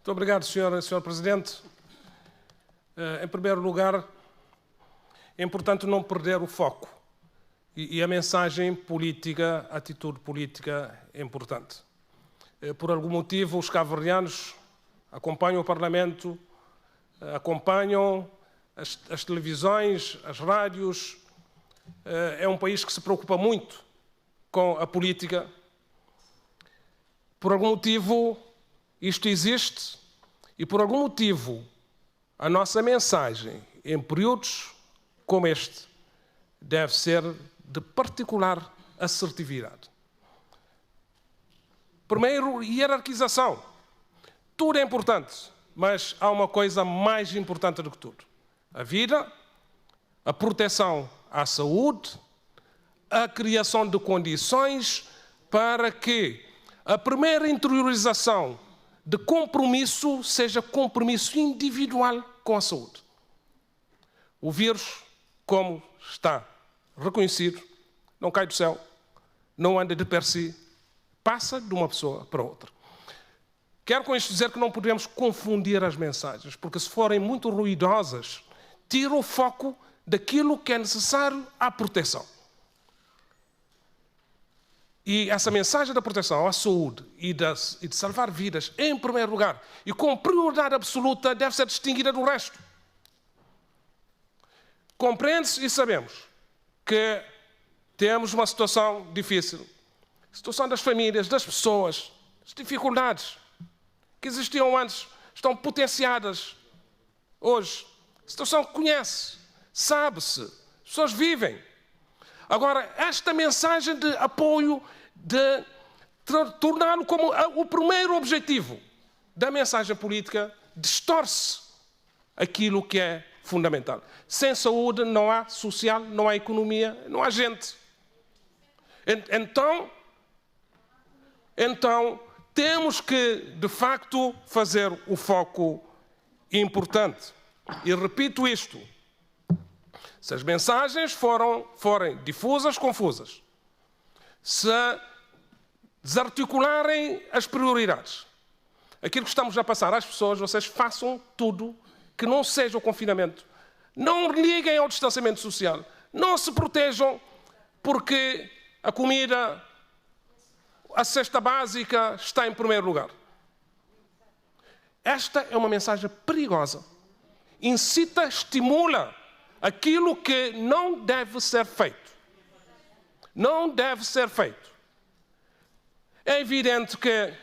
Muito obrigado, Sr. Presidente. Em primeiro lugar, é importante não perder o foco. E a mensagem política, a atitude política é importante. Por algum motivo, os cabo-verdianos acompanham o Parlamento, acompanham as televisões, as rádios. É um país que se preocupa muito com a política. Por algum motivo, isto existe e, por algum motivo, a nossa mensagem, em períodos como este, deve ser de particular assertividade. Primeiro, hierarquização. Tudo é importante, mas há uma coisa mais importante do que tudo. A vida, a proteção à saúde, a criação de condições para que a primeira interiorização de compromisso seja compromisso individual com a saúde. O vírus, como está reconhecido, não cai do céu, não anda de per si, passa de uma pessoa para outra. Quero com isto dizer que não podemos confundir as mensagens, porque se forem muito ruidosas, tiram o foco daquilo que é necessário à proteção. E essa mensagem da proteção à saúde e de salvar vidas, em primeiro lugar, e com prioridade absoluta, deve ser distinguida do resto. Compreende-se e sabemos que temos uma situação difícil. A situação das famílias, das pessoas, as dificuldades que existiam antes estão potenciadas hoje. A situação que conhece, sabe-se, as pessoas vivem. Agora, esta mensagem de apoio, de torná-lo como o primeiro objetivo da mensagem política, distorce aquilo que é fundamental. Sem saúde não há social, não há economia, não há gente. Então, temos que, de facto, fazer o foco importante. E repito isto. Se as mensagens forem difusas, confusas, se desarticularem as prioridades, aquilo que estamos a passar às pessoas, vocês façam tudo que não seja o confinamento. Não liguem ao distanciamento social. Não se protejam porque a comida, a cesta básica está em primeiro lugar. Esta é uma mensagem perigosa. Incita, estimula aquilo que não deve ser feito. Não deve ser feito. É evidente que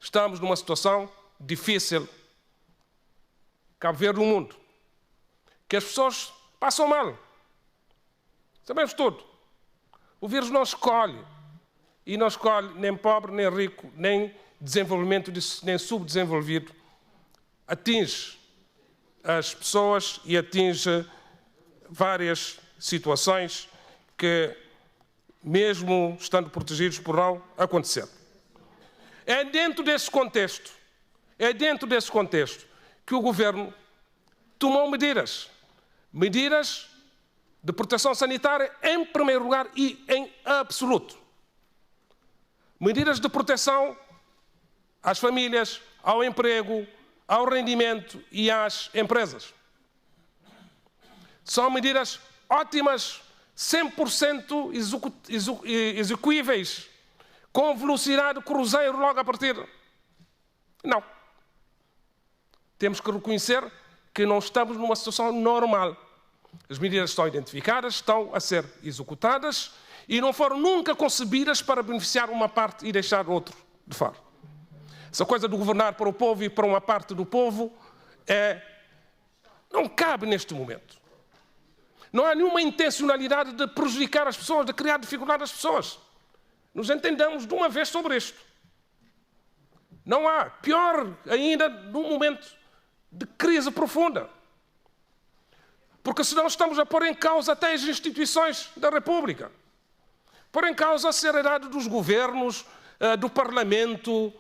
estamos numa situação difícil. Cabo Verde do mundo. Que as pessoas passam mal. Sabemos tudo. O vírus não escolhe. E não escolhe nem pobre, nem rico, nem desenvolvimento, nem subdesenvolvido. Atinge as pessoas e atinge várias situações que, mesmo estando protegidos, poderão acontecer. É dentro desse contexto que o Governo tomou medidas de proteção sanitária em primeiro lugar e em absoluto. Medidas de proteção às famílias, ao emprego, ao rendimento e às empresas. São medidas ótimas, 100% execuíveis, com velocidade cruzeiro logo a partir. Não. Temos que reconhecer que não estamos numa situação normal. As medidas estão identificadas, estão a ser executadas e não foram nunca concebidas para beneficiar uma parte e deixar outro de fora. Essa coisa de governar para o povo e para uma parte do povo não cabe neste momento. Não há nenhuma intencionalidade de prejudicar as pessoas, de criar dificuldade às pessoas. Nos entendamos de uma vez sobre isto. Não há. Pior ainda num momento de crise profunda. Porque senão estamos a pôr em causa até as instituições da República. Pôr em causa a seriedade dos governos, do Parlamento,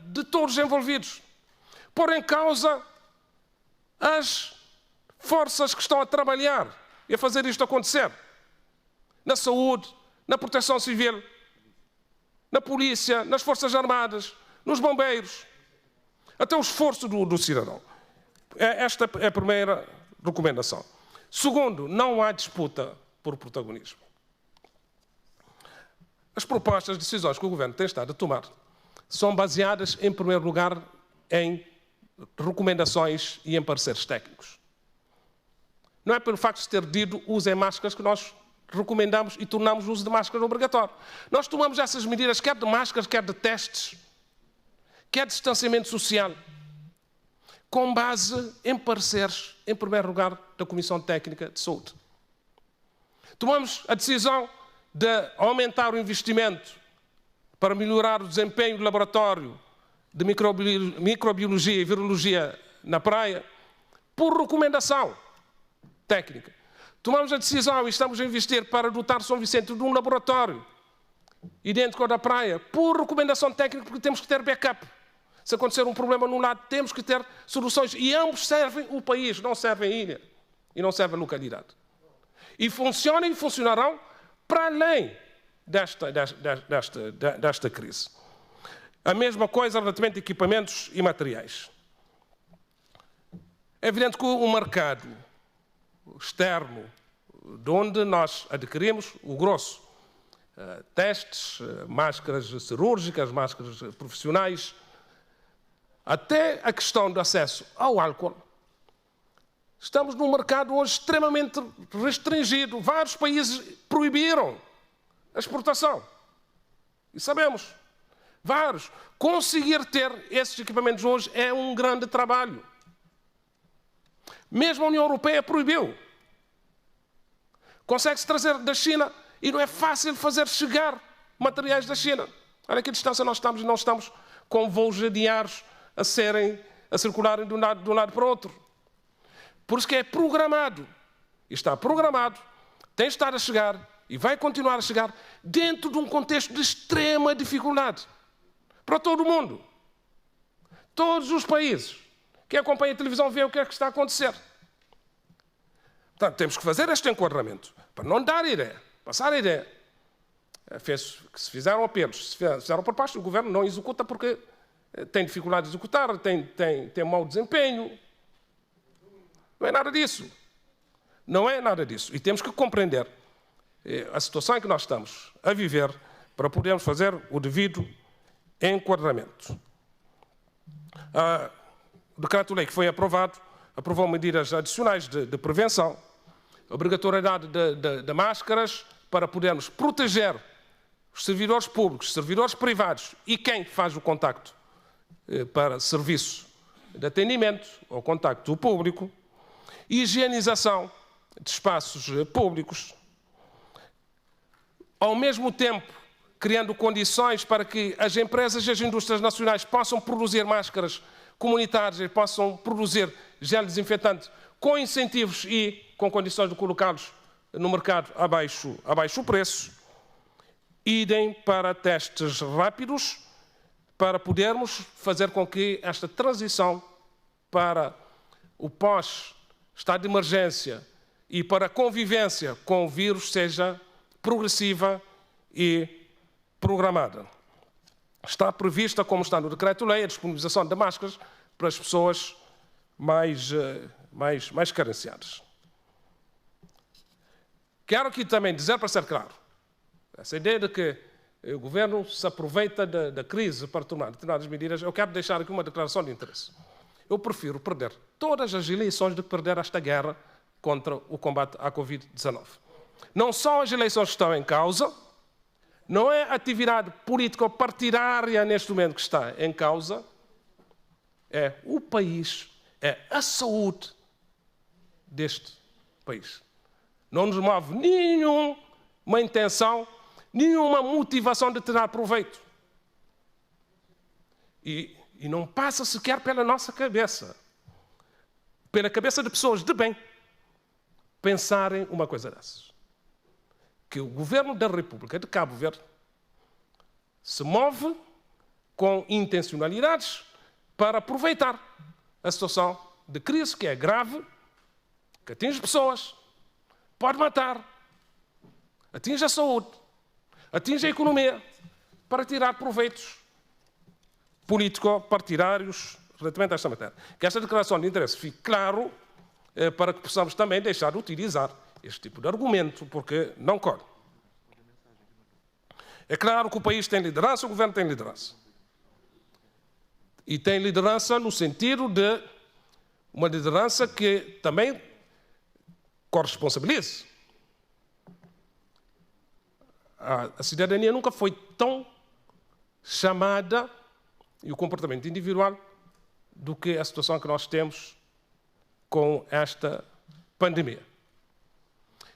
de todos os envolvidos. Pôr em causa as forças que estão a trabalhar e a fazer isto acontecer. Na saúde, na proteção civil. na polícia, nas Forças Armadas, nos bombeiros, até o esforço do cidadão. Esta é a primeira recomendação. Segundo, não há disputa por protagonismo. As propostas, decisões que o Governo tem estado a tomar são baseadas, em primeiro lugar, em recomendações e em pareceres técnicos. Não é pelo facto de ter dito usem máscaras que nós recomendamos e tornamos o uso de máscaras obrigatório. Nós tomamos essas medidas, quer de máscaras, quer de testes, quer de distanciamento social, com base em pareceres, em primeiro lugar, da Comissão Técnica de Saúde. Tomamos a decisão de aumentar o investimento para melhorar o desempenho do laboratório de microbiologia e virologia na praia, por recomendação técnica. Tomamos a decisão e estamos a investir para dotar São Vicente de um laboratório idêntico ao da praia, por recomendação técnica, porque temos que ter backup. Se acontecer um problema num lado, temos que ter soluções. E ambos servem o país, não servem a ilha e não servem a localidade. E funcionam e funcionarão para além desta crise. A mesma coisa relativamente a equipamentos e materiais. É evidente que o mercado externo, de onde nós adquirimos o grosso, testes, máscaras cirúrgicas, máscaras profissionais, até a questão do acesso ao álcool, estamos num mercado hoje extremamente restringido. Vários países proibiram a exportação. E sabemos, vários. Conseguir ter esses equipamentos hoje é um grande trabalho. Mesmo a União Europeia proibiu. Consegue-se trazer da China e não é fácil fazer chegar materiais da China. Olha a que distância nós estamos e não estamos com voos diários a circularem de um lado para o outro. Por isso que é programado. E está programado, tem estado a chegar e vai continuar a chegar dentro de um contexto de extrema dificuldade para todo o mundo. Todos os países. Quem acompanha a televisão vê o que é que está a acontecer. Portanto, temos que fazer este enquadramento para não dar ideia, passar a ideia. Se fizeram apelos, se fizeram propostas, o Governo não executa porque tem dificuldade de executar, tem mau desempenho. Não é nada disso. Não é nada disso. E temos que compreender a situação em que nós estamos a viver para podermos fazer o devido enquadramento. O decreto-lei que foi aprovado aprovou medidas adicionais de prevenção, obrigatoriedade de máscaras para podermos proteger os servidores públicos, servidores privados e quem faz o contacto para serviço de atendimento ao contacto público, higienização de espaços públicos, ao mesmo tempo criando condições para que as empresas e as indústrias nacionais possam produzir máscaras comunitárias e possam produzir gel desinfetante com incentivos e com condições de colocá-los no mercado a baixo preço. Idem para testes rápidos, para podermos fazer com que esta transição para o pós-estado de emergência e para a convivência com o vírus seja progressiva e programada. Está prevista, como está no decreto-lei, a disponibilização de máscaras para as pessoas mais carenciadas. Quero aqui também dizer, para ser claro, essa ideia de que o Governo se aproveita da crise para tomar determinadas medidas, eu quero deixar aqui uma declaração de interesse. Eu prefiro perder todas as eleições do que perder esta guerra contra o combate à Covid-19. Não são as eleições que estão em causa, não é a atividade político-partidária neste momento que está em causa, é o país, é a saúde deste país. Não nos move nenhuma intenção, nenhuma motivação de tirar proveito. E não passa sequer pela nossa cabeça, pela cabeça de pessoas de bem, pensarem uma coisa dessas. Que o Governo da República de Cabo Verde se move com intencionalidades para aproveitar a situação de crise que é grave, que atinge pessoas, pode matar, atinge a saúde, atinge a economia, para tirar proveitos político-partidários relativamente a esta matéria. Que esta declaração de interesse fique claro para que possamos também deixar de utilizar este tipo de argumento, porque não corre. É claro que o país tem liderança, o governo tem liderança. E tem liderança no sentido de uma liderança que também corresponsabilize. A cidadania nunca foi tão chamada, e o comportamento individual, do que a situação que nós temos com esta pandemia.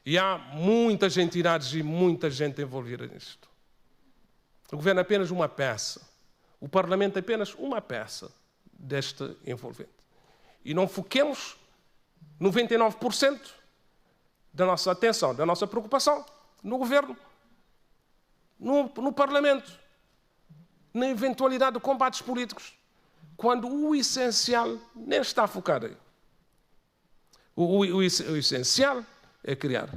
E há muitas entidades e muita gente envolvida nisto. O governo é apenas uma peça. O Parlamento é apenas uma peça deste envolvente. E não foquemos 99% da nossa atenção, da nossa preocupação no governo, no Parlamento, na eventualidade de combates políticos, quando o essencial nem está focado aí. O essencial é criar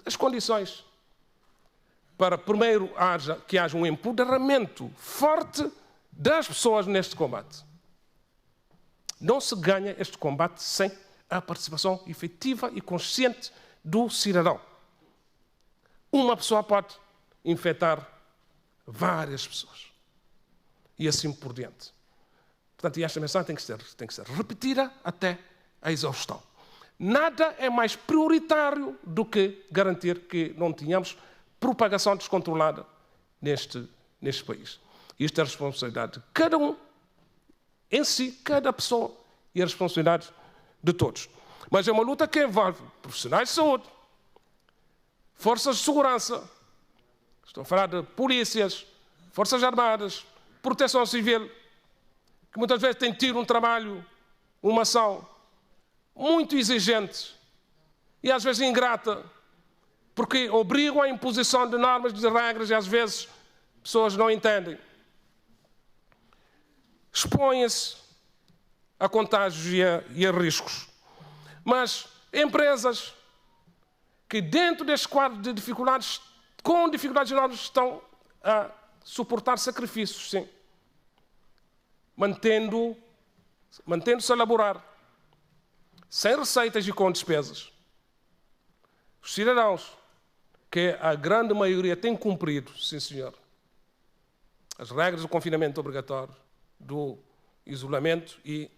as condições para, primeiro, que haja um empoderamento forte das pessoas neste combate. Não se ganha este combate sem a participação efetiva e consciente do cidadão. Uma pessoa pode infectar várias pessoas. E assim por diante. Portanto, e esta mensagem tem que ser repetida até a exaustão. Nada é mais prioritário do que garantir que não tenhamos propagação descontrolada neste país. Isto é a responsabilidade de cada um, em si, cada pessoa, e a responsabilidade de todos. Mas é uma luta que envolve profissionais de saúde, forças de segurança, estou a falar de polícias, forças armadas, proteção civil, que muitas vezes têm tido um trabalho, uma ação muito exigente e às vezes ingrata, porque obrigam à imposição de normas, de regras e às vezes pessoas não entendem. Expõem-se a contágios e a riscos. Mas empresas que dentro deste quadro de dificuldades, com dificuldades enormes, estão a suportar sacrifícios, sim. Mantendo-se a laborar, sem receitas e com despesas. Os cidadãos, que a grande maioria tem cumprido, sim senhor, as regras do confinamento obrigatório, do isolamento, e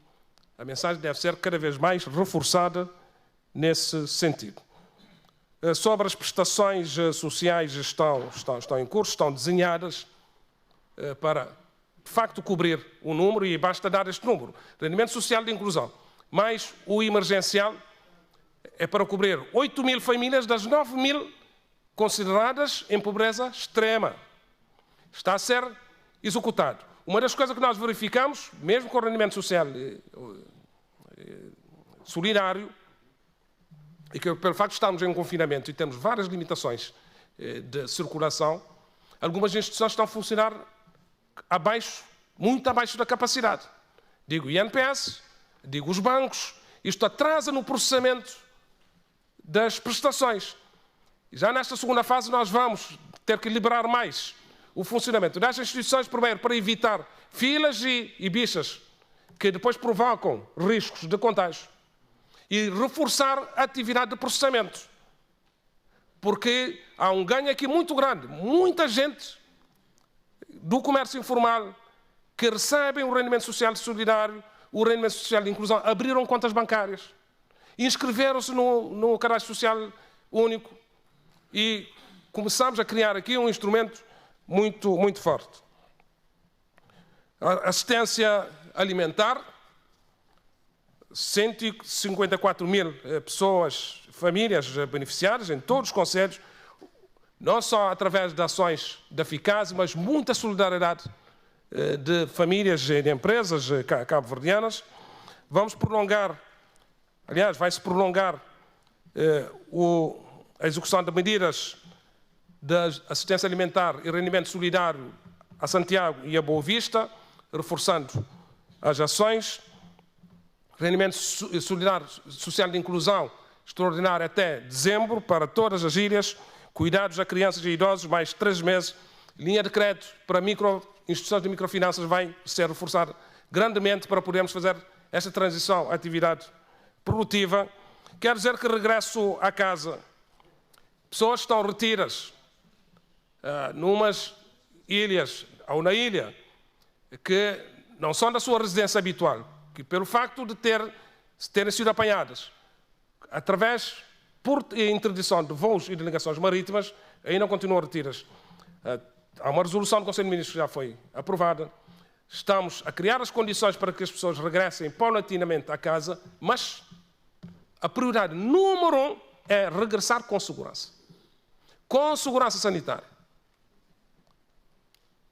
a mensagem deve ser cada vez mais reforçada nesse sentido. Sobre as prestações sociais estão em curso, estão desenhadas para, de facto, cobrir o número, e basta dar este número. Rendimento social de inclusão, mais o emergencial, é para cobrir 8.000 famílias das 9.000 consideradas em pobreza extrema. Está a ser executado. Uma das coisas que nós verificamos, mesmo com o rendimento social solidário, e que pelo facto de estarmos em confinamento e temos várias limitações de circulação, algumas instituições estão a funcionar muito abaixo da capacidade. Digo o INPS, digo os bancos, isto atrasa no processamento das prestações. E já nesta segunda fase nós vamos ter que liberar mais o funcionamento destas instituições, primeiro para evitar filas e bichas que depois provocam riscos de contágio, e reforçar a atividade de processamento, porque há um ganho aqui muito grande. Muita gente do comércio informal que recebem o rendimento social solidário, o rendimento social de inclusão, abriram contas bancárias, inscreveram-se no cadastro social único, e começamos a criar aqui um instrumento muito, muito forte. A assistência alimentar, 154.000 pessoas, famílias beneficiárias em todos os concelhos, não só através de ações da Ficase, mas muita solidariedade de famílias e de empresas cabo-verdianas. Vamos prolongar, aliás, vai-se prolongar a execução de medidas de assistência alimentar e rendimento solidário a Santiago e a Boa Vista, reforçando as ações. Rendimento solidário social de inclusão extraordinário até dezembro para todas as ilhas. Cuidados a crianças e idosos, mais 3 meses linha de crédito para instituições de microfinanças vai ser reforçada grandemente para podermos fazer esta transição à atividade produtiva. Quer dizer que regresso à casa. Pessoas estão retidas numas ilhas ou na ilha que não são da sua residência habitual, que pelo facto de terem sido apanhadas por interdição de voos e de ligações marítimas, ainda continuam retidas. Há uma resolução do Conselho de Ministros que já foi aprovada. Estamos a criar as condições para que as pessoas regressem paulatinamente à casa, mas a prioridade número 1 é regressar com segurança sanitária.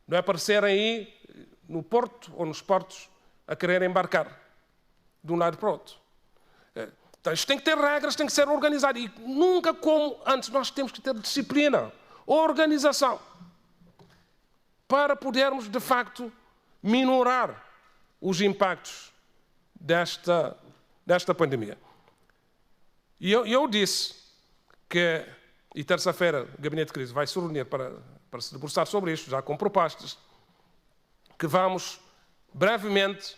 Não é aparecerem aí no porto ou nos portos a querer embarcar de um lado para o outro. Então, isto tem que ter regras, tem que ser organizado. E nunca como antes, nós temos que ter disciplina, organização, para podermos, de facto, minorar os impactos desta pandemia. E eu disse que, e terça-feira, o Gabinete de Crise vai se reunir para se debruçar sobre isto, já com propostas, que vamos brevemente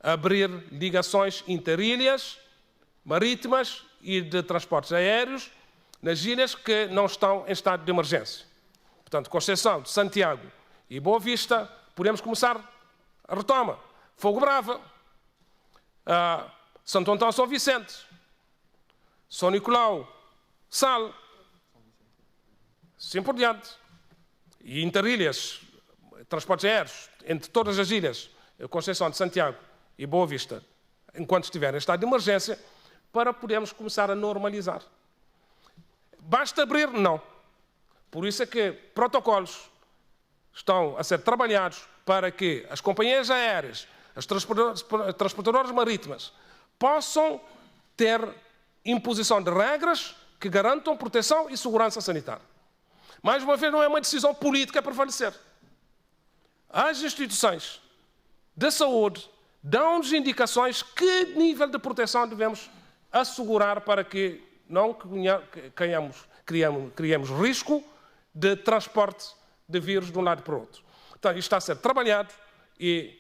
abrir ligações interilhas, marítimas e de transportes aéreos nas ilhas que não estão em estado de emergência. Portanto, com exceção de Santiago e Boa Vista, podemos começar a retoma. Fogo Brava, Santo Antão, São Vicente, São Nicolau, Sal, assim por diante. E interilhas, transportes aéreos, entre todas as ilhas, com exceção de Santiago e Boa Vista, enquanto estiverem em estado de emergência, para podermos começar a normalizar. Basta abrir? Não. Por isso é que protocolos estão a ser trabalhados para que as companhias aéreas, as transportadoras marítimas, possam ter imposição de regras que garantam proteção e segurança sanitária. Mais uma vez, não é uma decisão política a prevalecer. As instituições de saúde dão-nos indicações que nível de proteção devemos assegurar para que não criemos risco de transporte de vírus de um lado para o outro. Então, isto está a ser trabalhado e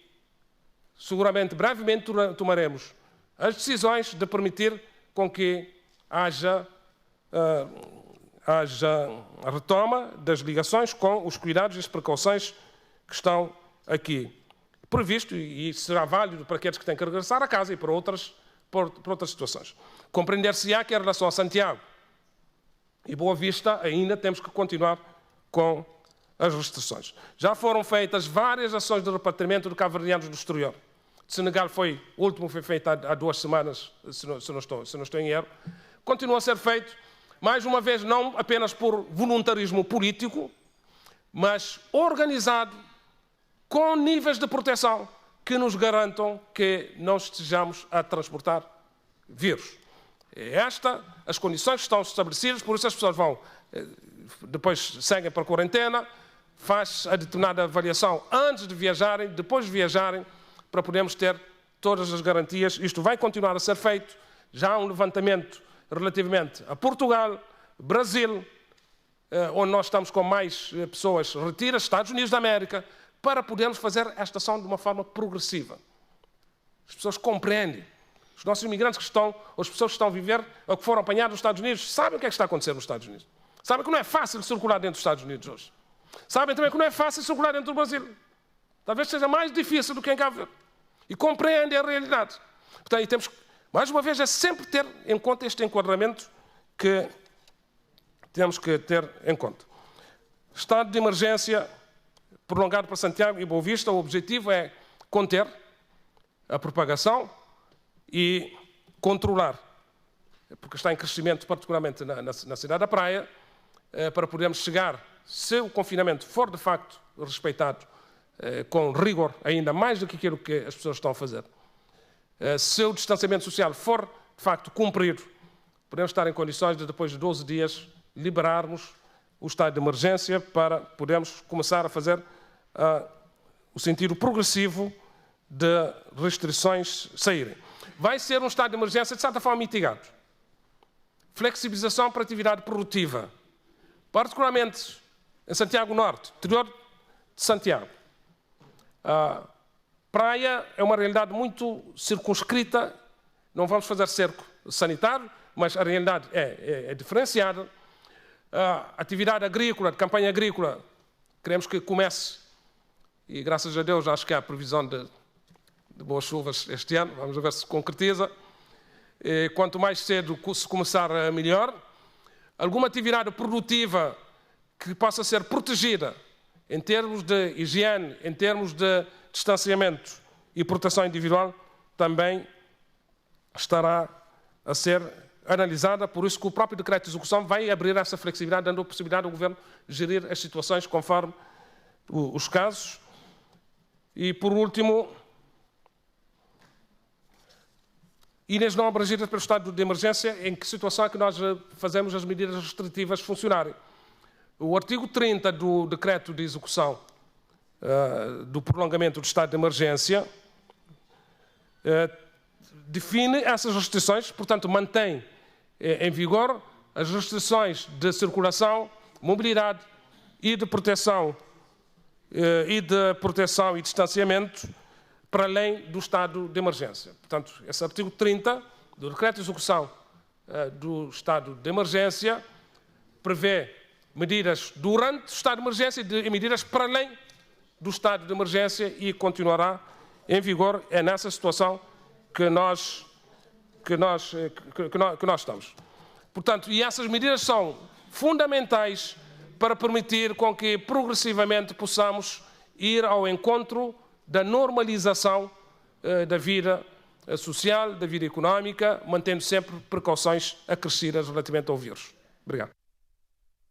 seguramente, brevemente, tomaremos as decisões de permitir com que haja a retoma das ligações com os cuidados e as precauções que estão aqui previsto e será válido para aqueles que têm que regressar a casa e para outras situações. Compreender-se-á que em relação a Santiago e Boa Vista ainda temos que continuar com as restrições. Já foram feitas várias ações de repatriamento de cabo-verdianos do exterior. De Senegal o último foi feito há 2 semanas, se não estou em erro. Continua a ser feito, mais uma vez, não apenas por voluntarismo político, mas organizado com níveis de proteção que nos garantam que não estejamos a transportar vírus. As condições estão estabelecidas, por isso as pessoas depois seguem para a quarentena, faz a determinada avaliação antes de viajarem, depois de viajarem, para podermos ter todas as garantias. Isto vai continuar a ser feito. Já há um levantamento relativamente a Portugal, Brasil, onde nós estamos com mais pessoas retidas, Estados Unidos da América, para podermos fazer esta ação de uma forma progressiva. As pessoas compreendem. Os nossos imigrantes que estão, ou as pessoas que estão a viver, ou que foram apanhados nos Estados Unidos, sabem o que é que está a acontecer nos Estados Unidos. Sabem que não é fácil circular dentro dos Estados Unidos hoje. Sabem também que não é fácil circular dentro do Brasil. Talvez seja mais difícil do que em Cabo Verde. E compreendem a realidade. Portanto, temos, mais uma vez, é sempre ter em conta este enquadramento que temos que ter em conta. Estado de emergência prolongado para Santiago e Boa Vista, o objetivo é conter a propagação e controlar, porque está em crescimento, particularmente na cidade da Praia, para podermos chegar, se o confinamento for de facto respeitado, com rigor, ainda mais do que aquilo que as pessoas estão a fazer. Se o distanciamento social for de facto cumprido, podemos estar em condições de, depois de 12 dias, liberarmos o estado de emergência para podermos começar a fazer o sentido progressivo de restrições saírem. Vai ser um estado de emergência, de certa forma, mitigado. Flexibilização para atividade produtiva. Particularmente em Santiago Norte, interior de Santiago. Praia é uma realidade muito circunscrita, não vamos fazer cerco sanitário, mas a realidade é diferenciada. Atividade agrícola, de campanha agrícola, queremos que comece, e graças a Deus acho que há previsão de boas chuvas este ano, vamos ver se concretiza. Quanto mais cedo se começar, melhor. Alguma atividade produtiva que possa ser protegida em termos de higiene, em termos de distanciamento e proteção individual, também estará a ser analisada, por isso que o próprio decreto de execução vai abrir essa flexibilidade, dando a possibilidade ao Governo gerir as situações conforme os casos. E, por último, ilhas não abrangidas pelo estado de emergência, em que situação é que nós fazemos as medidas restritivas funcionarem? O artigo 30 do decreto de execução do prolongamento do estado de emergência define essas restrições, portanto, mantém em vigor as restrições de circulação, mobilidade e de proteção e distanciamento para além do estado de emergência. Portanto, esse artigo 30 do decreto de execução do estado de emergência prevê medidas durante o estado de emergência e medidas para além do estado de emergência e continuará em vigor. É nessa situação que nós estamos. Portanto, e essas medidas são fundamentais para permitir com que progressivamente possamos ir ao encontro da normalização da vida social, da vida económica, mantendo sempre precauções acrescidas relativamente ao vírus. Obrigado.